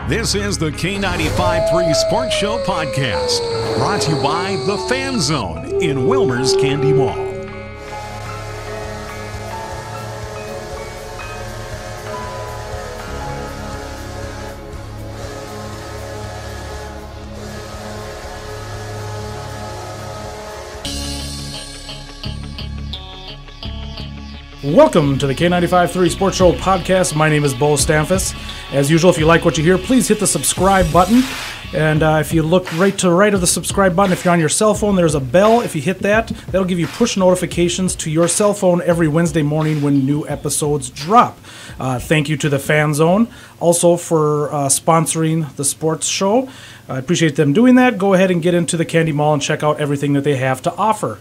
This is the K95.3 Sports Show podcast, brought to you by the Fan Zone in Willmar's Candy Mall. Welcome to the K95.3 Sports Show podcast. My name is Beau. As usual, if you like what you hear, please hit the subscribe button. And if you look right to the right of the subscribe button, if you're on your cell phone, there's a bell. If you hit that, that'll give you push notifications to your cell phone every Wednesday morning when new episodes drop. Thank you to the Fan Zone also for sponsoring the sports show. I appreciate them doing that. Go ahead and get into the Candy Mall and check out everything that they have to offer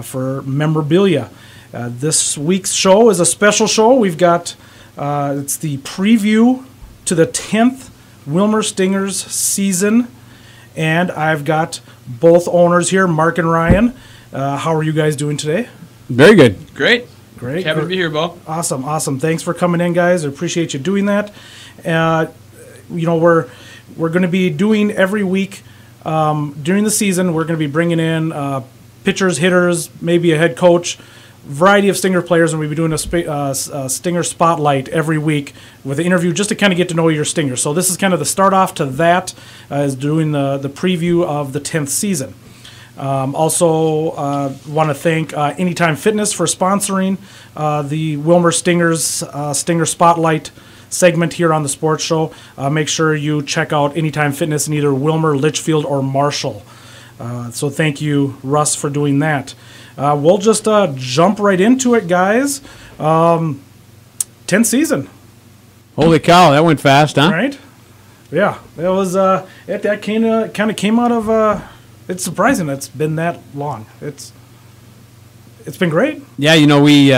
for memorabilia. This week's show is a special show. We've got, it's the preview to the 10th Willmar Stingers season, and I've got both owners here, Marc and Ryan. How are you guys doing today? Very good. Great. Great. Happy to be here, Beau. Awesome. Thanks for coming in, guys. I appreciate you doing that. We're going to be doing every week during the season, we're going to be bringing in pitchers, hitters, maybe a head coach, variety of Stinger players, and we'll be doing a Stinger spotlight every week with an interview just to kind of get to know your Stinger. So this is kind of the start off to that, is doing the preview of the 10th season. Also want to thank Anytime Fitness for sponsoring the Willmar Stingers Stinger Spotlight segment here on the sports show. Make sure you check out Anytime Fitness in either Willmar, Litchfield, or Marshall. So thank you, Russ, for doing that. We'll just jump right into it, guys. 10th season. Holy cow, that went fast, huh? Right? Yeah, that was that kind of came out of. It's surprising it's been that long. It's been great. Yeah, we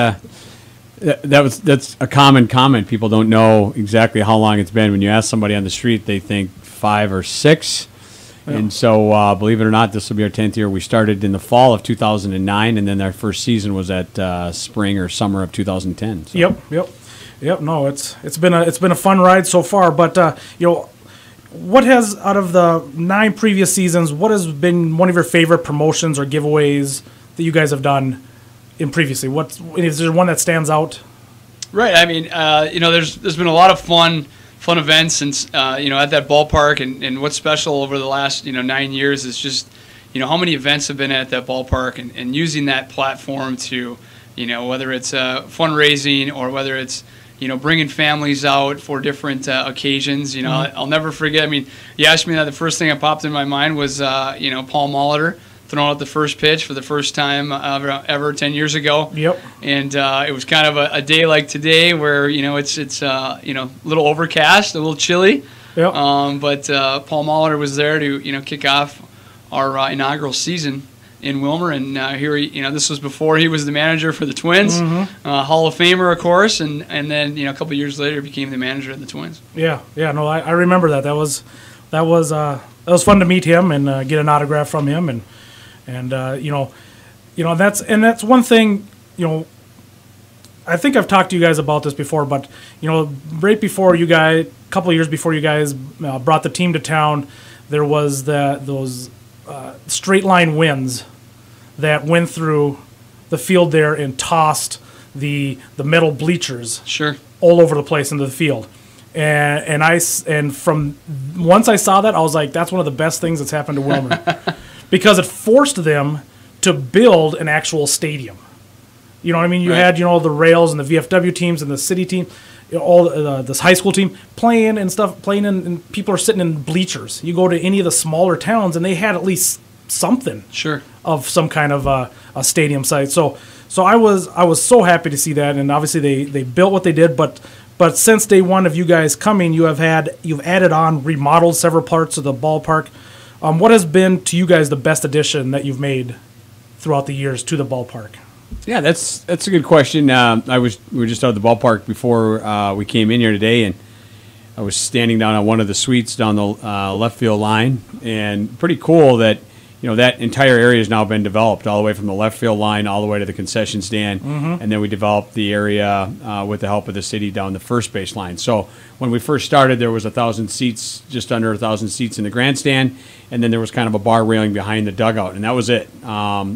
that's a common comment. People don't know exactly how long it's been. When you ask somebody on the street, they think 5 or 6. Yeah. And so, believe it or not, this will be our 10th year. We started in the fall of 2009, and then our first season was at spring or summer of 2010. So. Yep. No, it's been a fun ride so far. But what has, out of the 9 previous seasons, what has been one of your favorite promotions or giveaways that you guys have done in previously? Is there one that stands out? Right. I mean, there's been a lot of fun events and at that ballpark, and what's special over the last 9 years is just how many events have been at that ballpark, and using that platform to whether it's fundraising or whether it's bringing families out for different occasions. I'll never forget. I mean, you asked me that, the first thing that popped in my mind was Paul Molitor throwing out the first pitch for the first time ever 10 years ago. Yep. And it was kind of a day like today where it's a little overcast, a little chilly. Yep. But Paul Molitor was there to kick off our inaugural season in Willmar, and here this was before he was the manager for the Twins, Hall of Famer, of course, and then a couple years later became the manager of the Twins. Yeah. No, I remember that. That was fun to meet him and get an autograph from him, and that's one thing. I think I've talked to you guys about this before, but right before you guys, a couple of years before you guys brought the team to town, there was those straight line winds that went through the field there and tossed the metal bleachers all over the place into the field. And from once I saw that, I was like, that's one of the best things that's happened to Willmar. Because it forced them to build an actual stadium. You know what I mean? You had, the Rails and the VFW teams and the city team, all this high school team playing and people are sitting in bleachers. You go to any of the smaller towns and they had at least something of some kind of a stadium site. So I was so happy to see that, and obviously they built what they did, but since day one of you guys coming, you've added on, remodeled several parts of the ballpark. What has been to you guys the best addition that you've made throughout the years to the ballpark? Yeah, that's a good question. We were just out of the ballpark before we came in here today, and I was standing down on one of the suites down the left field line, and pretty cool that that entire area has now been developed all the way from the left field line all the way to the concession stand. And then we developed the area with the help of the city down the first base line. So when we first started, there was 1,000 seats, just under 1,000 seats in the grandstand, and then there was kind of a bar railing behind the dugout, and that was it,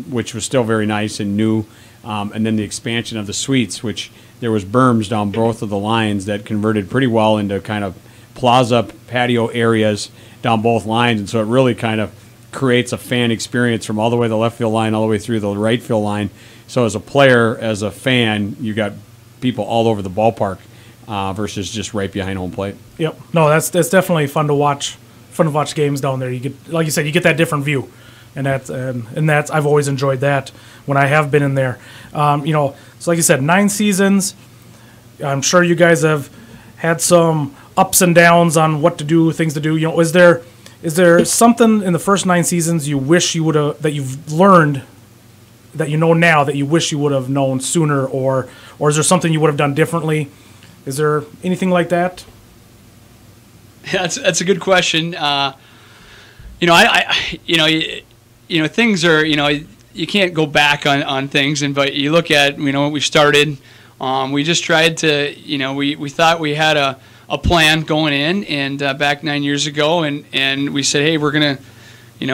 which was still very nice and new. And then the expansion of the suites, which there was berms down both of the lines that converted pretty well into kind of plaza patio areas down both lines, and so it really kind of creates a fan experience from all the way to the left field line all the way through the right field line. So as a player, as a fan, you got people all over the ballpark versus just right behind home plate. Yep. No, that's definitely fun to watch. Fun to watch games down there. You get, like you said, you get that different view, and that's I've always enjoyed that when I have been in there. So like you said, 9 seasons. I'm sure you guys have had some ups and downs on what to do, things to do. Is there something in the first 9 seasons you wish you would have, that you've learned, that you know now that you wish you would have known sooner, or is there something you would have done differently? Is there anything like that? Yeah, that's a good question. Things are, you can't go back on things, but you look at, when we started, we just tried to, we thought we had a plan going in, and back 9 years ago, and we said, hey, we're going to,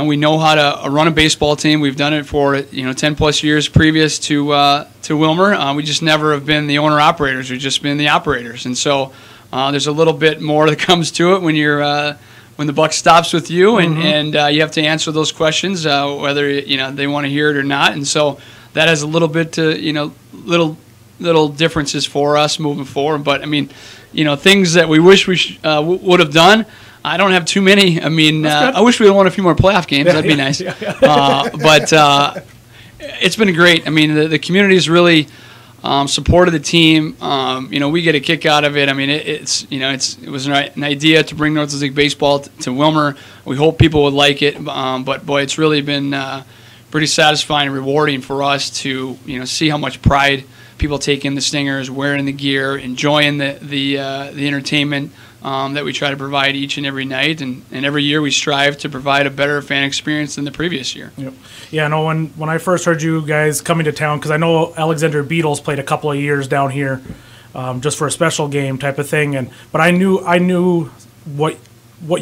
we know how to run a baseball team. We've done it for 10 plus years previous to Willmar. We just never have been the owner operators. We've just been the operators, and so there's a little bit more that comes to it when you're when the buck stops with you, and you have to answer those questions whether they want to hear it or not, and so that has a little bit to little differences for us moving forward. But I mean, things that we wish we would have done. I don't have too many. I mean, I wish we had won a few more playoff games. That'd be nice. But it's been great. I mean, the community has really supported the team. We get a kick out of it. I mean, it was an idea to bring Northwoods League baseball to Willmar. We hope people would like it. But boy, it's really been pretty satisfying and rewarding for us to see how much pride people take in the Stingers, wearing the gear, enjoying the entertainment that we try to provide each and every night, and every year we strive to provide a better fan experience than the previous year. Yep. Yeah, no. When I first heard you guys coming to town, because I know Alexander Beatles played a couple of years down here, just for a special game type of thing, but I knew what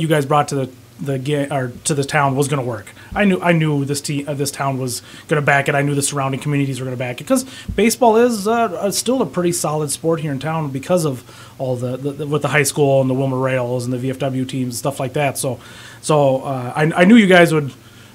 you guys brought to the game, or to the town, was going to work. I knew this town was going to back it. I knew the surrounding communities were going to back it, because baseball is still a pretty solid sport here in town because of all the with the high school and the Willmar Rails and the VFW teams, stuff like that. So I knew you guys would.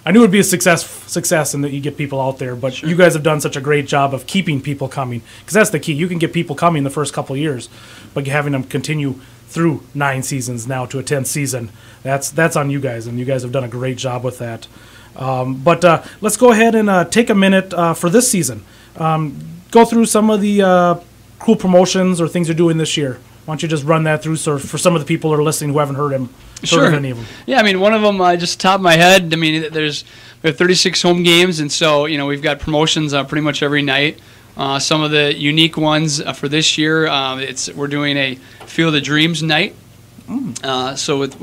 I knew it would be a success and that you get people out there. But sure, you guys have done such a great job of keeping people coming, because that's the key. You can get people coming the first couple of years, but having them continue through 9 seasons now to a 10th season, that's on you guys, and you guys have done a great job with that. But let's go ahead and take a minute for this season. Go through some of the cool promotions or things you're doing this year. Why don't you just run that through, so for some of the people who are listening who haven't heard Sure. any of them. Yeah, I mean, one of them, just top of my head, I mean, we have 36 home games, and so, we've got promotions pretty much every night. Some of the unique ones for this year, we're doing a Field of Dreams night. So with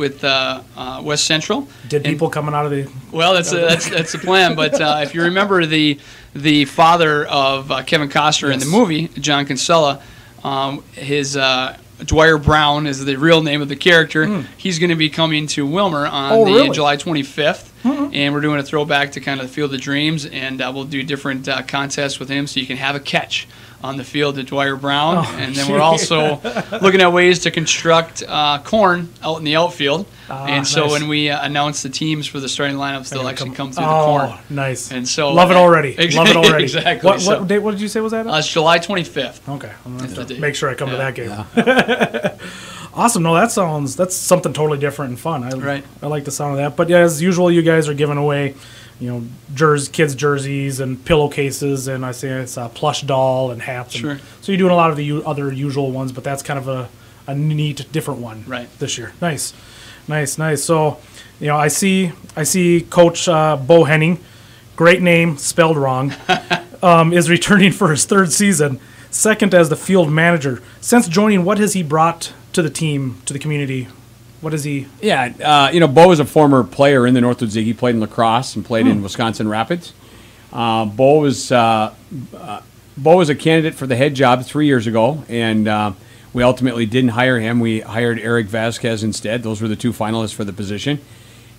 West Central. People coming out of the... Well, that's the plan. But if you remember the father of Kevin Costner in the movie, John Kinsella, his Dwyer Brown is the real name of the character. He's going to be coming to Willmar on July 25th. And we're doing a throwback to kind of the Field of Dreams, and we'll do different contests with him, so you can have a catch on the field at Dwyer Brown. And then we're also looking at ways to construct corn out in the outfield. And so when we announce the teams for the starting lineups, they'll actually come through the corn. Oh, nice. And so love it already. Love it already. Exactly. What date? What did you say was that? It's July 25th. Okay, I'm gonna have to make sure I come to that game. Yeah. Awesome. No, that's something totally different and fun. I like the sound of that. But yeah, as usual, you guys are giving away, kids' jerseys and pillowcases, and I say it's a plush doll and hats. Sure. So you're doing a lot of the other usual ones, but that's kind of a neat, different one this year. Nice. So, I see Coach Beau Henning, great name, spelled wrong, is returning for his 3rd season, second as the field manager. Since joining, what has he brought to the team, to the community? What is he? Yeah, Beau is a former player in the Northwoods League. He played in lacrosse and played in Wisconsin Rapids. Beau was a candidate for the head job 3 years ago, and we ultimately didn't hire him. We hired Eric Vasquez instead. Those were the two finalists for the position.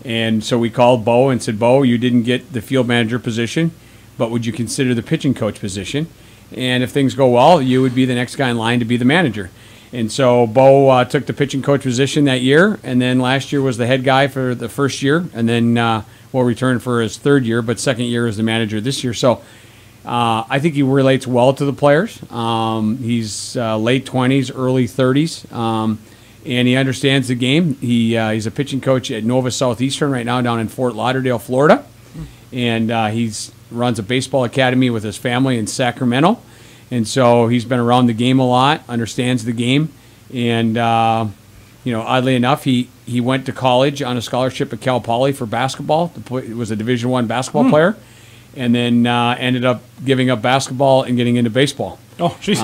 And so we called Beau and said, Beau, you didn't get the field manager position, but would you consider the pitching coach position? And if things go well, you would be the next guy in line to be the manager. And so Beau took the pitching coach position that year, and then last year was the head guy for the first year, and then will return for his third year, but second year as the manager this year. So I think he relates well to the players. He's late 20s, early 30s. And he understands the game. He's a pitching coach at Nova Southeastern right now down in Fort Lauderdale, Florida. And he's runs a baseball academy with his family in Sacramento. And so he's been around the game a lot, understands the game. And, oddly enough, he went to college on a scholarship at Cal Poly for basketball. He was a Division I basketball player. And then ended up giving up basketball and getting into baseball. Oh, jeez.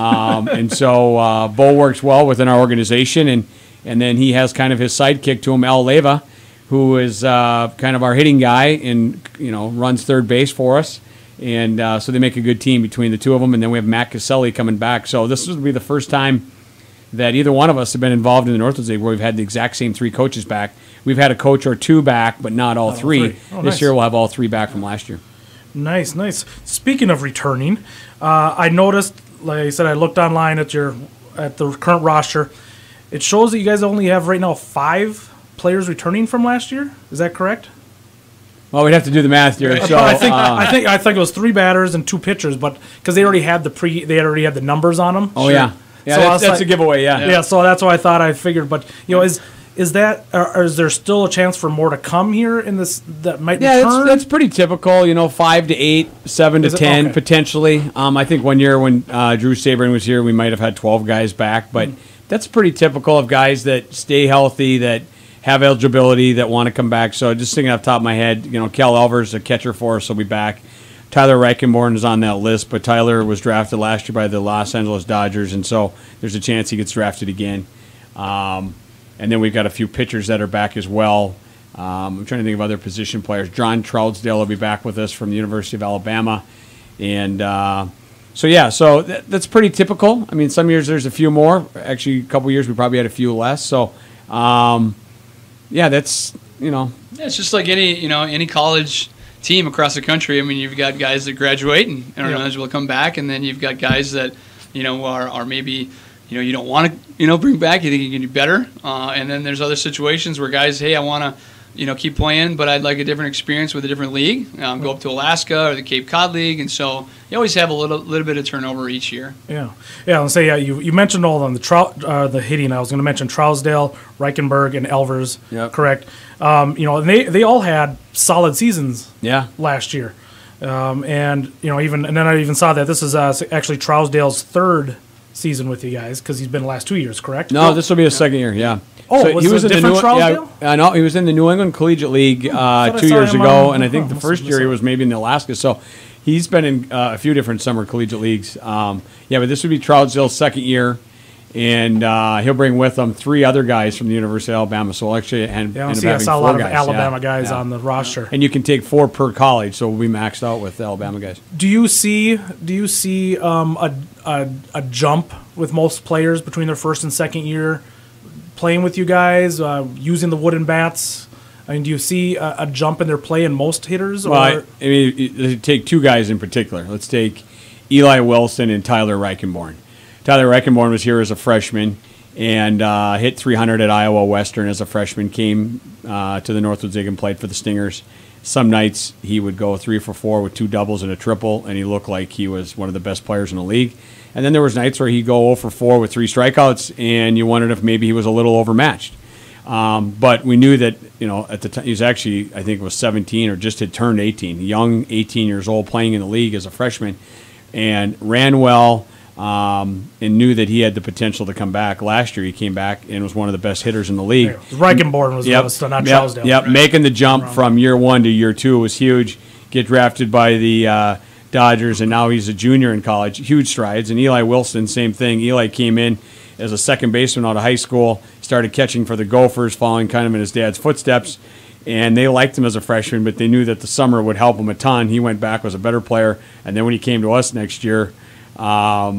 And so Beau works well within our organization. And then he has kind of his sidekick to him, Al Leva, who is kind of our hitting guy and, runs third base for us. And so they make a good team between the two of them. And then we have Matt Caselli coming back. So this will be the first time that either one of us have been involved in the Northwoods League where we've had the exact same three coaches back. We've had a coach or two back, but not all three. Oh, this nice. year we'll have all three back from last year. Nice. Speaking of returning, I noticed, like I said, I looked online at the current roster. It shows that you guys only have right now 5 players returning from last year. Is that correct? Well, we'd have to do the math here. So I think it was 3 batters and 2 pitchers, but because they already had the numbers on them. Oh sure. Yeah, so that's a giveaway. Yeah. So that's why I figured. But is that or is there still a chance for more to come here in this that might return? That's pretty typical. 5 to 8, 7 to 10 okay. Potentially. I think one year when Drew Sabrin was here, we might have had 12 guys back, but that's pretty typical of guys that stay healthy, that have eligibility, that want to come back. So just thinking off the top of my head, Cal Elvers, a catcher for us, will be back. Tyler Reichenborn is on that list, but Tyler was drafted last year by the Los Angeles Dodgers, and so there's a chance he gets drafted again. And then we've got a few pitchers that are back as well. I'm trying to think of other position players. John Troudsdale will be back with us from the University of Alabama. And so that's pretty typical. I mean, some years there's a few more. Actually, a couple years we probably had a few less. So, that's, It's just like any college team across the country. I mean, you've got guys that graduate and are eligible to come back, and then you've got guys that, are maybe, you don't want to, bring back. You think you can do better. And then there's other situations where guys, hey, I want to, keep playing, but I'd like a different experience with a different league. Go up to Alaska or the Cape Cod League, and so you always have a little bit of turnover each year. Yeah. I'll say you mentioned all of them. The hitting. I was going to mention Trousdale, Reichenberg, and Elvers. Yep. Correct. And they all had solid seasons. Yeah. Last year, and then I even saw that this is actually Trousdale's 3rd season with you guys because he's been the last 2 years. Correct. No, this will be his 2nd year. Yeah. Oh, so he was in different Trousdale? Yeah, no, he was in the New England Collegiate League 2 years ago, and I think the first year he was maybe in the Alaska. So he's been in a few different summer collegiate leagues. But this would be Troudsdale's 2nd year, and he'll bring with him 3 other guys from the University of Alabama. So we'll actually end up having 4 guys. I saw a lot of Alabama guys on the roster. And you can take 4 per college, so we'll be maxed out with Alabama guys. Do you see a jump with most players between their 1st and 2nd year playing with you guys, using the wooden bats? I mean, do you see a jump in their play in most hitters? Well, take 2 guys in particular. Let's take Eli Wilson and Tyler Reichenborn. Tyler Reichenborn was here as a freshman and hit 300 at Iowa Western as a freshman, came to the Northwoods League and played for the Stingers. Some nights he would go 3 for 4 with 2 doubles and a triple, and he looked like he was one of the best players in the league. And then there was nights where he'd go 0 for 4 with 3 strikeouts, and you wondered if maybe he was a little overmatched. But we knew that, at the time, he was actually, I think it was 17 or just had turned 18, young 18 years old, playing in the league as a freshman, and ran well, and knew that he had the potential to come back. Last year he came back and was one of the best hitters in the league. Reichenborn was not Trousdale. Yep, making the jump from year 1 to year 2 was huge. Get drafted by the Dodgers, and now he's a junior in college. Huge strides. And Eli Wilson, same thing. Eli came in as a second baseman out of high school, started catching for the Gophers, following kind of in his dad's footsteps. And they liked him as a freshman, but they knew that the summer would help him a ton. He went back, was a better player. And then when he came to us next year, I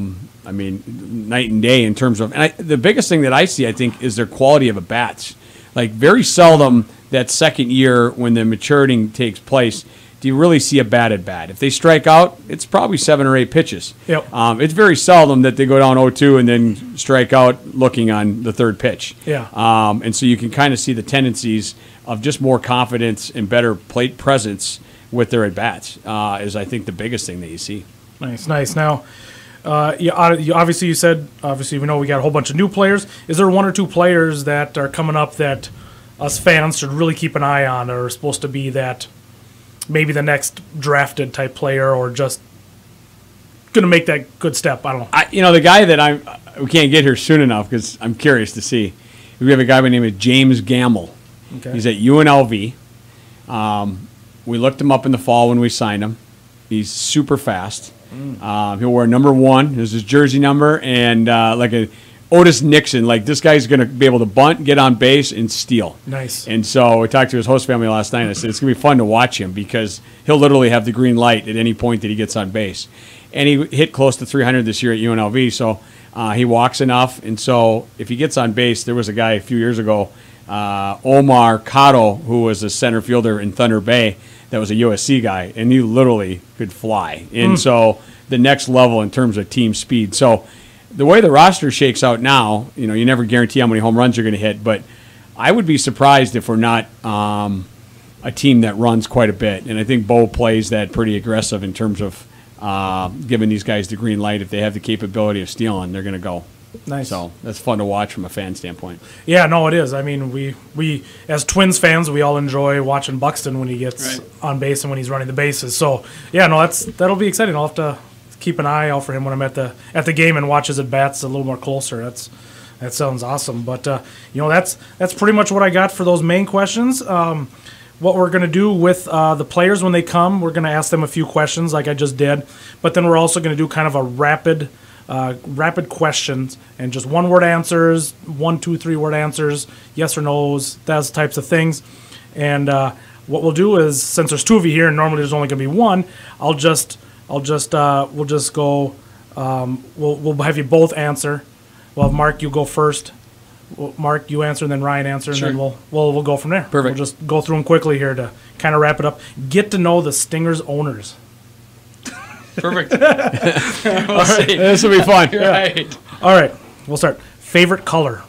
mean, night and day in terms of – and the biggest thing that I see, I think, is their quality of at-bats. Like, very seldom that second year when the maturing takes place do you really see a bat at bat. If they strike out, it's probably 7 or 8 pitches. Yep. It's very seldom that they go down 0-2 and then strike out looking on the third pitch. Yeah. And so you can kind of see the tendencies of just more confidence and better plate presence with their at-bats is, I think, the biggest thing that you see. Nice. Now, obviously you said, we know we got a whole bunch of new players. Is there 1 or 2 players that are coming up that us fans should really keep an eye on, or are supposed to be that maybe the next drafted type player, or just going to make that good step? I don't know. The guy that we can't get here soon enough because I'm curious to see. We have a guy by the name of James Gamble. Okay. He's at UNLV. We looked him up in the fall when we signed him. He's super fast. He'll wear number 1. This is his jersey number, and like a Otis Nixon. Like, this guy's going to be able to bunt, get on base, and steal. Nice. And so we talked to his host family last night, and I said it's going to be fun to watch him because he'll literally have the green light at any point that he gets on base. And he hit close to 300 this year at UNLV, so he walks enough. And so if he gets on base, there was a guy a few years ago, Omar Cotto, who was a center fielder in Thunder Bay, that was a USC guy, and he literally could fly. And so the next level in terms of team speed. So the way the roster shakes out now, you never guarantee how many home runs you're going to hit, but I would be surprised if we're not a team that runs quite a bit. And I think Beau plays that pretty aggressive in terms of giving these guys the green light. If they have the capability of stealing, they're going to go. Nice. So that's fun to watch from a fan standpoint. Yeah, no, it is. I mean, we as Twins fans, we all enjoy watching Buxton when he gets on base and when he's running the bases. So, yeah, no, that'll be exciting. I'll have to keep an eye out for him when I'm at the game and watch his at-bats a little more closer. That sounds awesome. But, that's pretty much what I got for those main questions. What we're going to do with the players when they come, we're going to ask them a few questions like I just did. But then we're also going to do kind of a rapid questions and just 1-word answers, 1, 2, 3-word answers, yes or no's, those types of things. And what we'll do is, since there's 2 of you here and normally there's only going to be 1, we'll just go. We'll have you both answer. We'll have Mark, you go first. Mark, you answer, and then Ryan answer, and then we'll go from there. Perfect. We'll just go through them quickly here to kind of wrap it up. Get to know the Stingers owners. Perfect. We'll see. This will be fun. Right. All right, we'll start. Favorite color?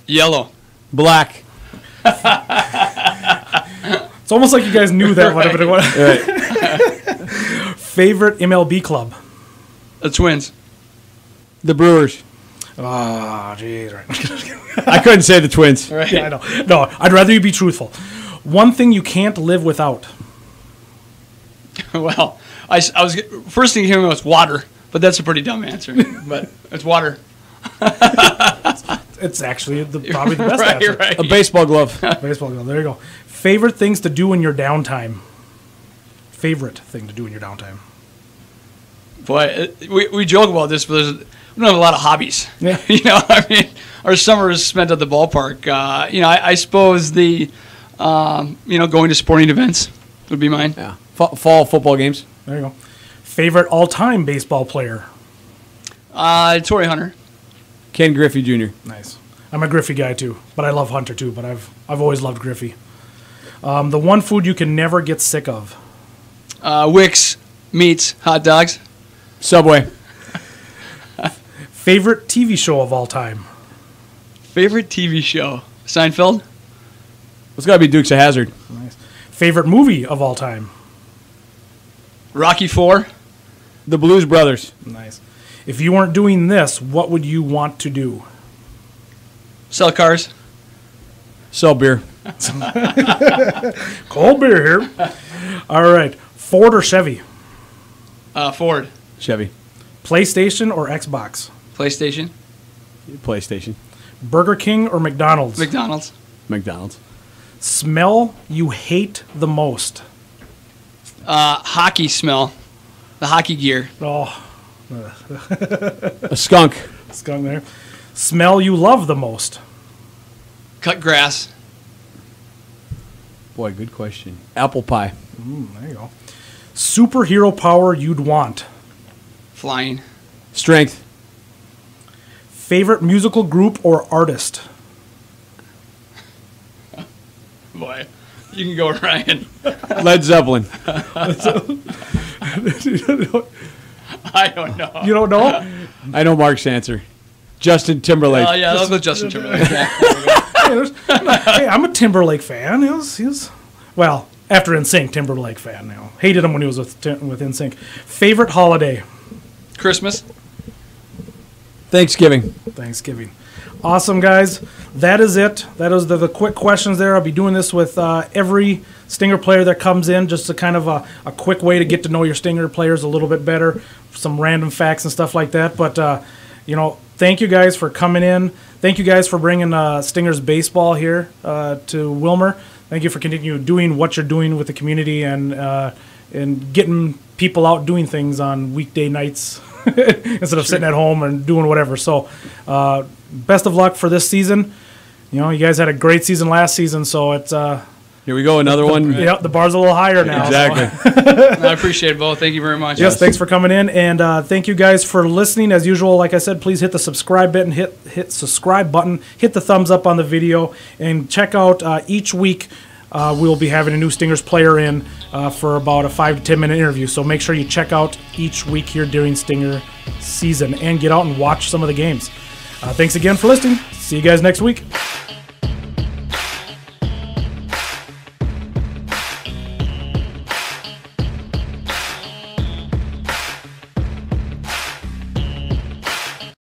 Yellow. Black. It's almost like you guys knew that. Right. Favorite MLB club? The Twins. The Brewers. Oh, geez. I couldn't say the Twins. Right. Yeah, I know. No, I'd rather you be truthful. One thing you can't live without? Well, I was first thing here was water, but that's a pretty dumb answer. But it's water. It's actually probably the best answer. Right. A baseball glove. Baseball glove. There you go. Favorite things to do in your downtime? Favorite thing to do in your downtime? Boy, we joke about this, but we don't have a lot of hobbies. Yeah. I mean, our summer is spent at the ballpark. I suppose the, going to sporting events would be mine. Yeah. Fall football games. There you go. Favorite all-time baseball player? Torrey Hunter. Ken Griffey Jr. Nice. I'm a Griffey guy too, but I love Hunter too. But I've always loved Griffey. The one food you can never get sick of? Wicks, meats, hot dogs. Subway. Favorite TV show of all time? Favorite TV show? Seinfeld. It's got to be Dukes of Hazzard. Nice. Favorite movie of all time? Rocky IV. The Blues Brothers. Nice. If you weren't doing this, what would you want to do? Sell cars. Sell beer. Cold beer here. All right. Ford or Chevy? Ford. Chevy. PlayStation or Xbox? PlayStation. PlayStation. Burger King or McDonald's? McDonald's. McDonald's. Smell you hate the most? Hockey smell. The hockey gear. Oh, A skunk. skunk there. Smell you love the most? Cut grass. Boy, good question. Apple pie. There you go. Superhero power you'd want. Flying. Strength. Favorite musical group or artist? Boy, you can go Ryan. Led Zeppelin. I don't know. You don't know? I know Mark's answer. Justin Timberlake. Oh, yeah, that was with Justin Timberlake. Hey, I'm a Timberlake fan. He was well, after NSYNC, Timberlake fan now. Hated him when he was with NSYNC. Favorite holiday? Christmas. Thanksgiving. Thanksgiving. Awesome, guys. That is it. That is the quick questions there. I'll be doing this with every Stinger player that comes in, just a kind of a quick way to get to know your Stinger players a little bit better, some random facts and stuff like that. But, thank you guys for coming in. Thank you guys for bringing Stingers baseball here to Willmar. Thank you for continuing doing what you're doing with the community and getting people out doing things on weekday nights instead of sitting at home and doing whatever. So, best of luck for this season. You guys had a great season last season, so it's Here we go, another one. yeah, the bar's a little higher now. Exactly. I appreciate it, Beau. Thank you very much. Yes, thanks for coming in, and thank you guys for listening. As usual, like I said, please hit the subscribe button, hit subscribe button, hit the thumbs up on the video, and check out each week. We'll be having a new Stingers player in for about a 5 to 10 minute interview. So make sure you check out each week here during Stinger season and get out and watch some of the games. Thanks again for listening. See you guys next week.